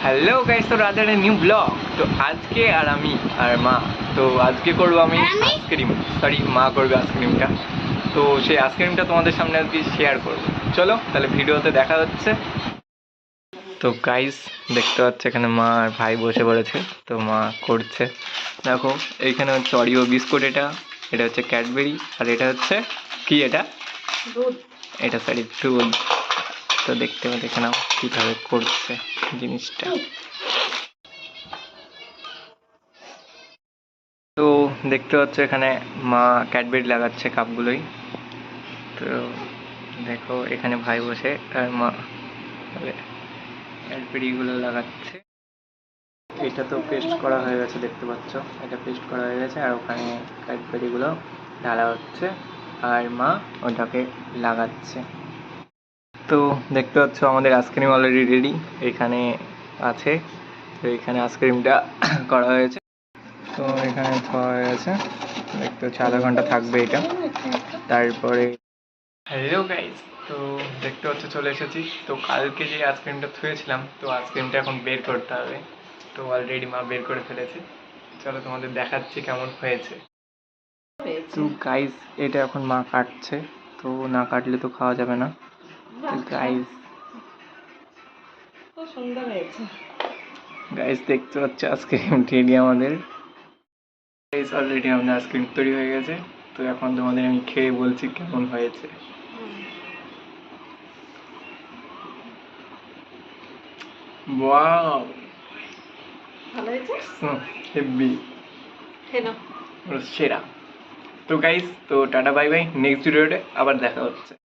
Hello guys, তো রাজার new blog. তো আজকে আর আমি আর মা, তো আজকে করবো আমি আইসক্রিম, সরি মা করবে আইসক্রিমটা। তো সেই আইসক্রিমটা তোমাদের সামনে আজকে শেয়ার করবো। চলো তাহলে ভিডিওতে দেখা যাচ্ছে। তো গাইস দেখতে পাচ্ছ এখানে মা আর ভাই বসে পড়েছে, তো মা করছে। দেখো এইখানে হচ্ছে অরিও বিস্কুট, এটা এটা হচ্ছে ক্যাডবেরি, আর এটা হচ্ছে কি, এটা দুধ। এটা সরি দুধ। তো দেখতে দেখে নাও কীভাবে করছে জিনিসটা। তো দেখতে পাচ্ছ এখানে মা ক্যাডবেরি লাগাচ্ছে কাপগুলোই। তো দেখো এখানে ভাই বসে আর মা ক্যাডবেরিগুলো লাগাচ্ছে। এটা তো পেস্ট করা হয়ে গেছে, দেখতে পাচ্ছ এটা পেস্ট করা হয়ে গেছে, আর ওখানে ক্যাডবেরিগুলো ঢালা হচ্ছে আর মা ওটাকে লাগাচ্ছে। তো দেখতে পাচ্ছ আমাদের আইসক্রিম অলরেডি রেডি, এখানে আছে। তো এখানে আইসক্রিমটা করা হয়েছে, তো এখানে খাওয়া হয়ে গেছে। দেখতে হচ্ছে আধা ঘন্টা থাকবে এটা, তারপরে হ্যালো গাইস। তো দেখতে হচ্ছে চলে এসেছি। তো কালকে যে আইসক্রিমটা থুয়েছিলাম, তো আইসক্রিমটা এখন বের করতে হবে। তো অলরেডি মা বের করে ফেলেছে, চলো তোমাদের দেখাচ্ছি কেমন হয়েছে। তো গাইস এটা এখন মা কাটছে, তো না কাটলে তো খাওয়া যাবে না। তো গাইস খুব সুন্দর হয়েছে। গাইস দেখতে পাচ্ছ আইসক্রিম রেডি আমাদের। গাইস অলরেডি আমাদের আইসক্রিম তৈরি হয়ে গেছে। তো এখন তোমাদের আমি খেয়ে বলছি কেমন হয়েছে। ওয়াও, ভালো হয়েছে। হেভি, কেন? সেরা। তো গাইস তো টাটা বাই বাই, নেক্সট ভিডিওতে আবার দেখা হচ্ছে।